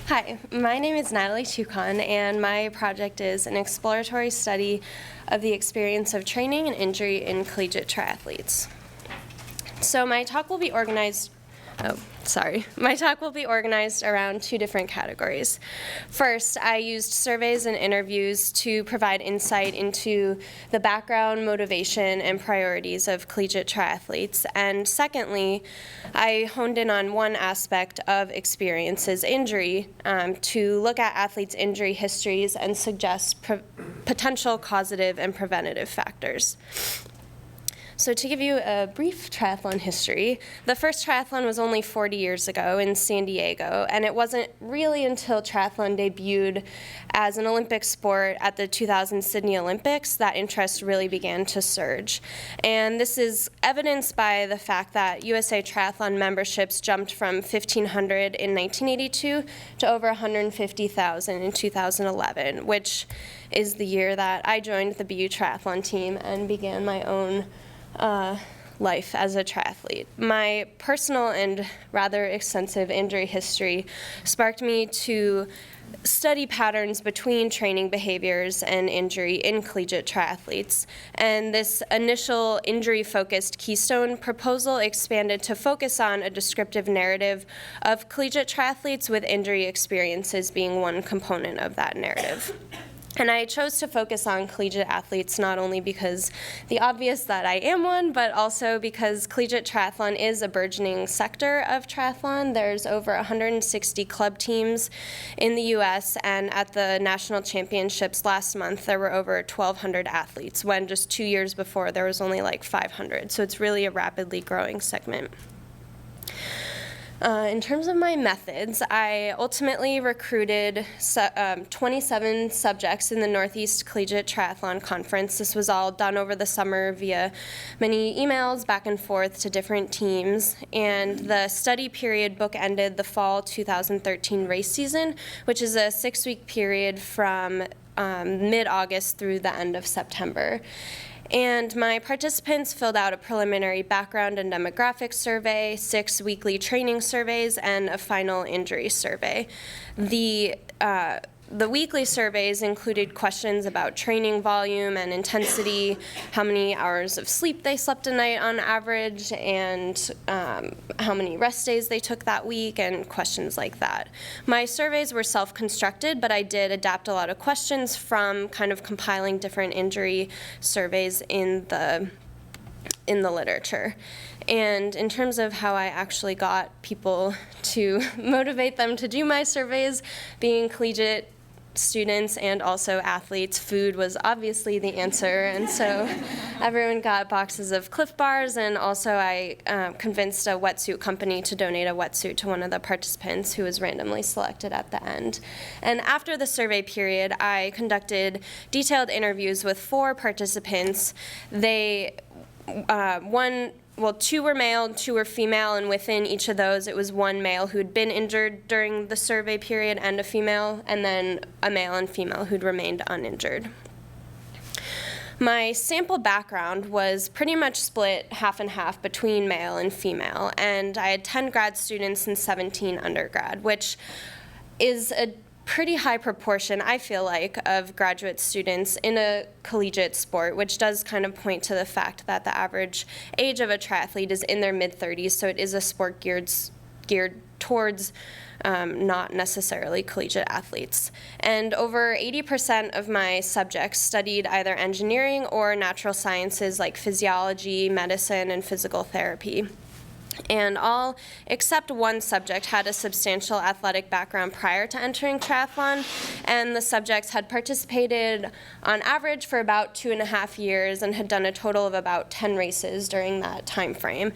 Hi, my name is Natalie Tukan, and my project is an exploratory study of the experience of training and injury in collegiate triathletes. So my talk will be organized around two different categories. First, I used surveys and interviews to provide insight into the background, motivation, and priorities of collegiate triathletes. And secondly, I honed in on one aspect of experiences injury to look at athletes' injury histories and suggest potential causative and preventative factors. So to give you a brief triathlon history, the first triathlon was only 40 years ago in San Diego, and it wasn't really until triathlon debuted as an Olympic sport at the 2000 Sydney Olympics that interest really began to surge. And this is evidenced by the fact that USA Triathlon memberships jumped from 1,500 in 1982 to over 150,000 in 2011, which is the year that I joined the BU Triathlon team and began my own life as a triathlete. My personal and rather extensive injury history sparked me to study patterns between training behaviors and injury in collegiate triathletes. And this initial injury-focused Keystone proposal expanded to focus on a descriptive narrative of collegiate triathletes, with injury experiences being one component of that narrative. And I chose to focus on collegiate athletes not only because the obvious that I am one, but also because collegiate triathlon is a burgeoning sector of triathlon. There's over 160 club teams in the U.S., and at the national championships last month, there were over 1,200 athletes, when just 2 years before there was only like 500. So it's really a rapidly growing segment. In terms of my methods, I ultimately recruited 27 subjects in the Northeast Collegiate Triathlon Conference. This was all done over the summer via many emails back and forth to different teams. And the study period bookended the fall 2013 race season, which is a 6-week period from mid-August through the end of September. And my participants filled out a preliminary background and demographics survey, 6 weekly training surveys, and a final injury survey. The weekly surveys included questions about training volume and intensity, how many hours of sleep they slept a night on average, and how many rest days they took that week, and questions like that. My surveys were self-constructed, but I did adapt a lot of questions from kind of compiling different injury surveys in the literature. And in terms of how I actually got people to motivate them to do my surveys, being collegiate students and also athletes, food was obviously the answer, and so everyone got boxes of Cliff Bars, and also I convinced a wetsuit company to donate a wetsuit to one of the participants who was randomly selected at the end. And after the survey period, I conducted detailed interviews with 4 participants. Two were male, 2 were female, and within each of those, it was one male who'd been injured during the survey period and a female, and then a male and female who'd remained uninjured. My sample background was pretty much split half and half between male and female, and I had 10 grad students and 17 undergrad, which is a pretty high proportion, I feel like, of graduate students in a collegiate sport, which does kind of point to the fact that the average age of a triathlete is in their mid-30s, so it is a sport geared towards not necessarily collegiate athletes. And over 80% of my subjects studied either engineering or natural sciences like physiology, medicine, and physical therapy. And all except one subject had a substantial athletic background prior to entering triathlon, and the subjects had participated on average for about 2.5 years and had done a total of about 10 races during that time frame.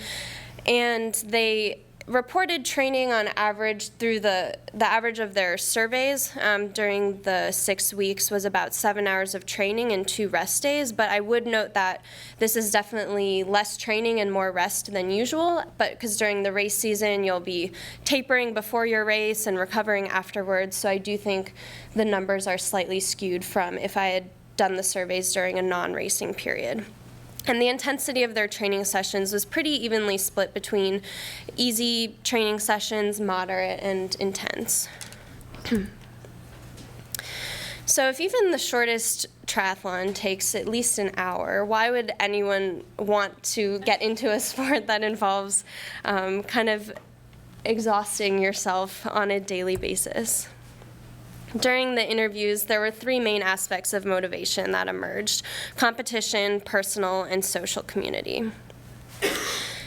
And they reported training on average through the average of their surveys during the 6 weeks was about 7 hours of training and 2 rest days, but I would note that this is definitely less training and more rest than usual, but because during the race season you'll be tapering before your race and recovering afterwards, so I do think the numbers are slightly skewed from if I had done the surveys during a non-racing period. And the intensity of their training sessions was pretty evenly split between easy training sessions, moderate, and intense. So if even the shortest triathlon takes at least an hour, why would anyone want to get into a sport that involves kind of exhausting yourself on a daily basis? During the interviews, there were three main aspects of motivation that emerged: competition, personal, and social community.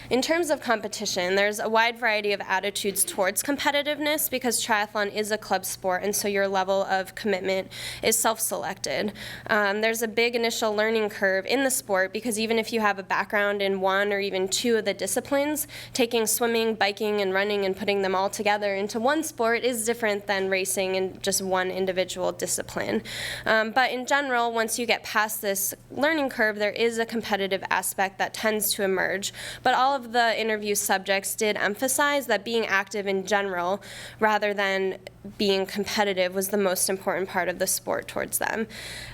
In terms of competition, there's a wide variety of attitudes towards competitiveness because triathlon is a club sport, and so your level of commitment is self-selected. There's a big initial learning curve in the sport because even if you have a background in one or even two of the disciplines, taking swimming, biking, and running and putting them all together into one sport is different than racing in just one individual discipline. But in general, once you get past this learning curve, there is a competitive aspect that tends to emerge. But all of the interview subjects did emphasize that being active in general rather than being competitive was the most important part of the sport towards them.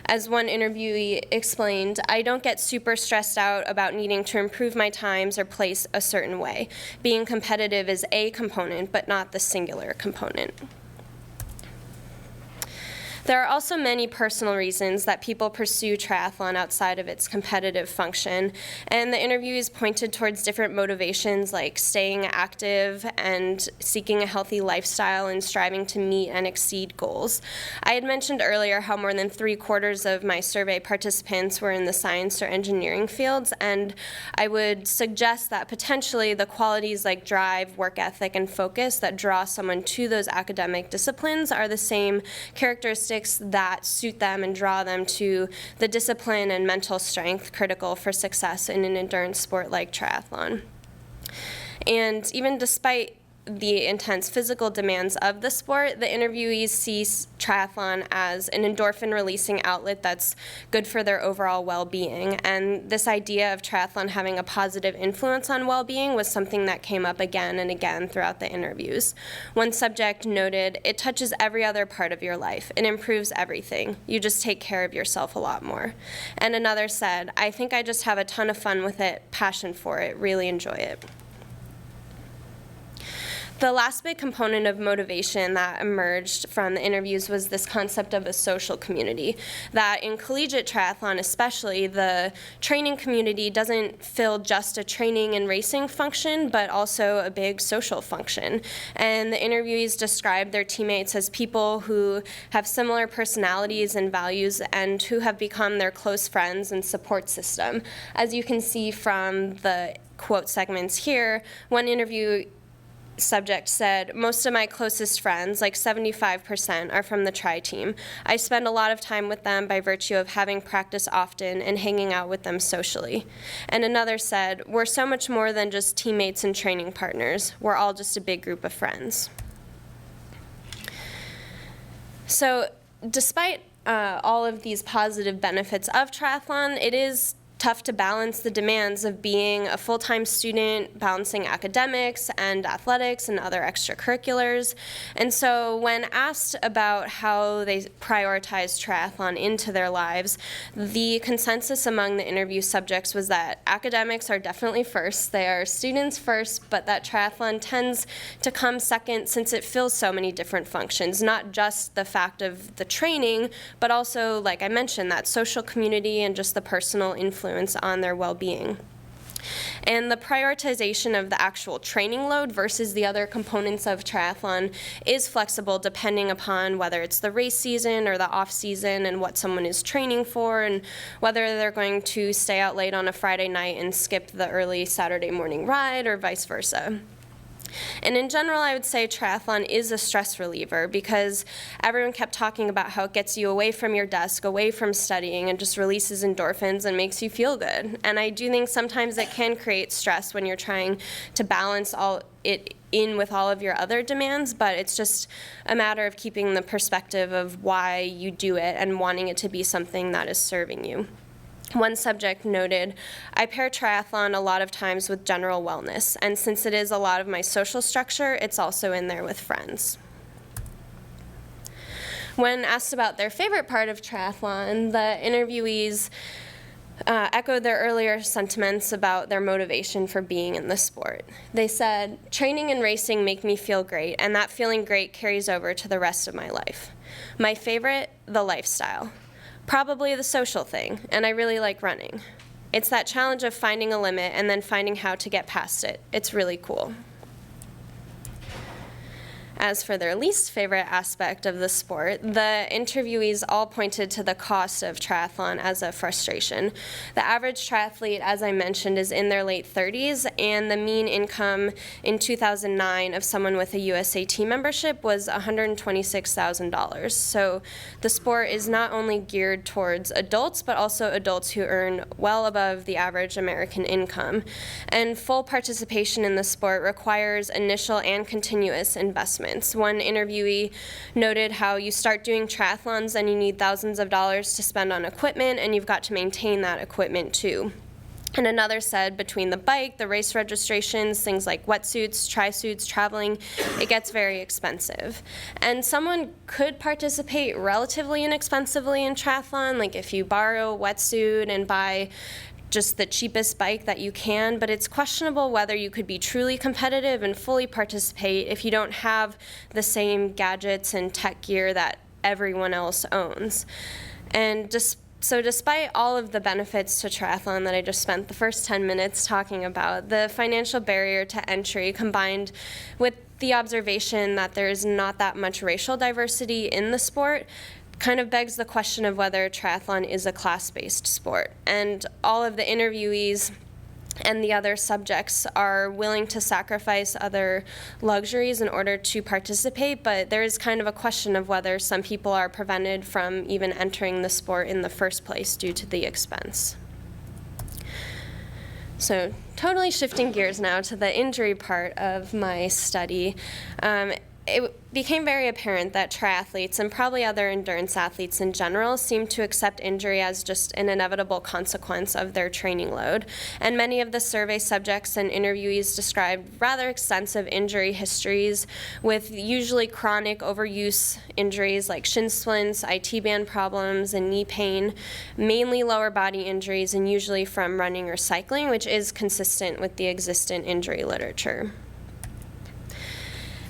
As one interviewee explained, "I don't get super stressed out about needing to improve my times or place a certain way. Being competitive is a component, but not the singular component." There are also many personal reasons that people pursue triathlon outside of its competitive function, and the interviewees pointed towards different motivations like staying active and seeking a healthy lifestyle and striving to meet and exceed goals. I had mentioned earlier how more than 3/4 of my survey participants were in the science or engineering fields, and I would suggest that potentially the qualities like drive, work ethic, and focus that draw someone to those academic disciplines are the same characteristics that suit them and draw them to the discipline and mental strength critical for success in an endurance sport like triathlon. And even despite the intense physical demands of the sport, the interviewees see triathlon as an endorphin-releasing outlet that's good for their overall well-being. And this idea of triathlon having a positive influence on well-being was something that came up again and again throughout the interviews. One subject noted, "It touches every other part of your life. It improves everything. You just take care of yourself a lot more." And another said, "I think I just have a ton of fun with it, passion for it, really enjoy it." The last big component of motivation that emerged from the interviews was this concept of a social community, that in collegiate triathlon especially, the training community doesn't fill just a training and racing function, but also a big social function. And the interviewees described their teammates as people who have similar personalities and values and who have become their close friends and support system. As you can see from the quote segments here, one interview subject said, "Most of my closest friends, like 75%, are from the tri team. I spend a lot of time with them by virtue of having practice often and hanging out with them socially." And another said, "We're so much more than just teammates and training partners. We're all just a big group of friends." So despite all of these positive benefits of triathlon, it is tough to balance the demands of being a full-time student, balancing academics and athletics and other extracurriculars. And so when asked about how they prioritize triathlon into their lives, the consensus among the interview subjects was that academics are definitely first. They are students first, but that triathlon tends to come second since it fills so many different functions, not just the fact of the training, but also, like I mentioned, that social community and just the personal influence on their well-being. And the prioritization of the actual training load versus the other components of triathlon is flexible depending upon whether it's the race season or the off season and what someone is training for and whether they're going to stay out late on a Friday night and skip the early Saturday morning ride or vice versa. And in general, I would say triathlon is a stress reliever because everyone kept talking about how it gets you away from your desk, away from studying, and just releases endorphins and makes you feel good. And I do think sometimes it can create stress when you're trying to balance it in with all of your other demands, but it's just a matter of keeping the perspective of why you do it and wanting it to be something that is serving you. One subject noted, "I pair triathlon a lot of times with general wellness, and since it is a lot of my social structure, it's also in there with friends." When asked about their favorite part of triathlon, the interviewees echoed their earlier sentiments about their motivation for being in the sport. They said, "Training and racing make me feel great, and that feeling great carries over to the rest of my life. My favorite, the lifestyle. Probably the social thing, and I really like running. It's that challenge of finding a limit and then finding how to get past it. It's really cool." As for their least favorite aspect of the sport, the interviewees all pointed to the cost of triathlon as a frustration. The average triathlete, as I mentioned, is in their late 30s, and the mean income in 2009 of someone with a USAT membership was $126,000. So the sport is not only geared towards adults, but also adults who earn well above the average American income. And full participation in the sport requires initial and continuous investment. One interviewee noted how you start doing triathlons and you need thousands of dollars to spend on equipment, and you've got to maintain that equipment too. And another said between the bike, the race registrations, things like wetsuits, tri-suits, traveling, it gets very expensive. And someone could participate relatively inexpensively in triathlon, like if you borrow a wetsuit and buy just the cheapest bike that you can, but it's questionable whether you could be truly competitive and fully participate if you don't have the same gadgets and tech gear that everyone else owns. And despite all of the benefits to triathlon that I just spent the first 10 minutes talking about, the financial barrier to entry combined with the observation that there is not that much racial diversity in the sport kind of begs the question of whether triathlon is a class-based sport. And all of the interviewees and the other subjects are willing to sacrifice other luxuries in order to participate, but there is kind of a question of whether some people are prevented from even entering the sport in the first place due to the expense. So totally shifting gears now to the injury part of my study. It became very apparent that triathletes and probably other endurance athletes in general seem to accept injury as just an inevitable consequence of their training load. And many of the survey subjects and interviewees described rather extensive injury histories with usually chronic overuse injuries like shin splints, IT band problems, and knee pain, mainly lower body injuries and usually from running or cycling, which is consistent with the existing injury literature.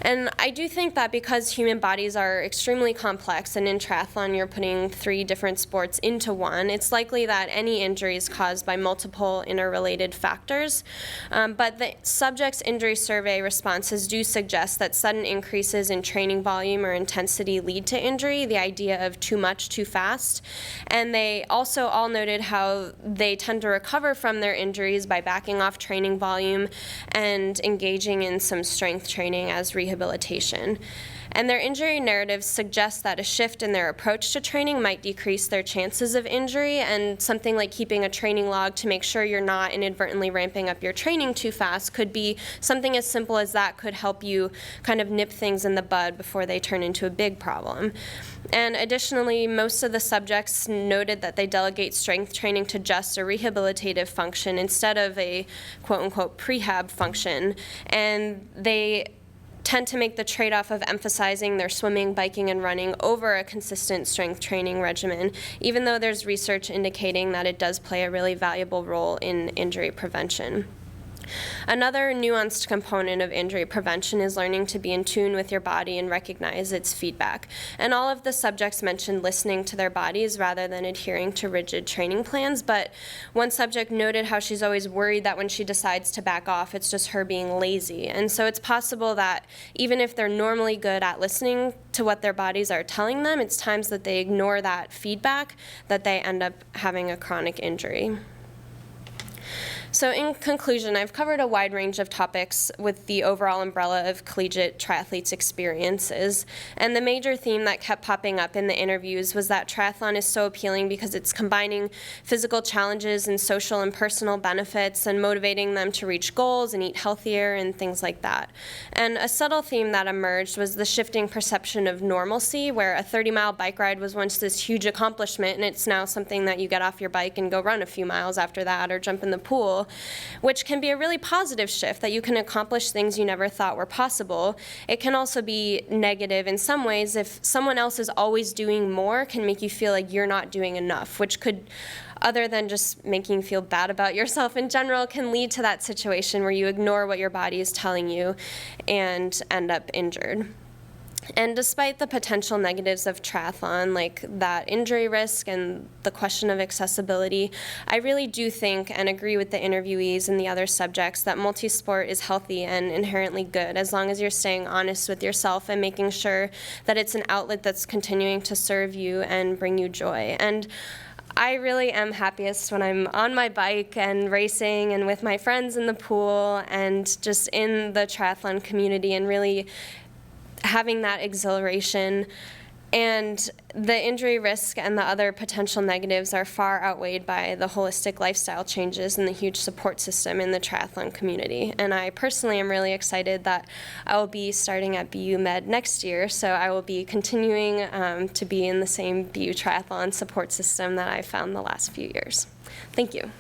And I do think that because human bodies are extremely complex, and in triathlon you're putting 3 different sports into one, it's likely that any injury is caused by multiple interrelated factors. But the subjects' injury survey responses do suggest that sudden increases in training volume or intensity lead to injury, the idea of too much, too fast. And they also all noted how they tend to recover from their injuries by backing off training volume and engaging in some strength training as rehabilitation. And their injury narratives suggest that a shift in their approach to training might decrease their chances of injury, and something like keeping a training log to make sure you're not inadvertently ramping up your training too fast could be something as simple as that could help you kind of nip things in the bud before they turn into a big problem. And additionally, most of the subjects noted that they delegate strength training to just a rehabilitative function instead of a quote-unquote prehab function, and they tend to make the trade-off of emphasizing their swimming, biking, and running over a consistent strength training regimen, even though there's research indicating that it does play a really valuable role in injury prevention. Another nuanced component of injury prevention is learning to be in tune with your body and recognize its feedback. And all of the subjects mentioned listening to their bodies rather than adhering to rigid training plans, but one subject noted how she's always worried that when she decides to back off, it's just her being lazy. And so it's possible that even if they're normally good at listening to what their bodies are telling them, it's times that they ignore that feedback that they end up having a chronic injury. So in conclusion, I've covered a wide range of topics with the overall umbrella of collegiate triathletes' experiences. And the major theme that kept popping up in the interviews was that triathlon is so appealing because it's combining physical challenges and social and personal benefits and motivating them to reach goals and eat healthier and things like that. And a subtle theme that emerged was the shifting perception of normalcy, where a 30-mile bike ride was once this huge accomplishment, and it's now something that you get off your bike and go run a few miles after that or jump in in the pool, which can be a really positive shift, that you can accomplish things you never thought were possible. It can also be negative in some ways if someone else is always doing more, can make you feel like you're not doing enough, which could, other than just making you feel bad about yourself in general, can lead to that situation where you ignore what your body is telling you and end up injured. And despite the potential negatives of triathlon, like that injury risk and the question of accessibility, I really do think and agree with the interviewees and the other subjects that multisport is healthy and inherently good, as long as you're staying honest with yourself and making sure that it's an outlet that's continuing to serve you and bring you joy. And I really am happiest when I'm on my bike and racing and with my friends in the pool and just in the triathlon community and really having that exhilaration. And the injury risk and the other potential negatives are far outweighed by the holistic lifestyle changes and the huge support system in the triathlon community. And I personally am really excited that I will be starting at BU Med next year, so I will be continuing to be in the same BU triathlon support system that I found the last few years. Thank you.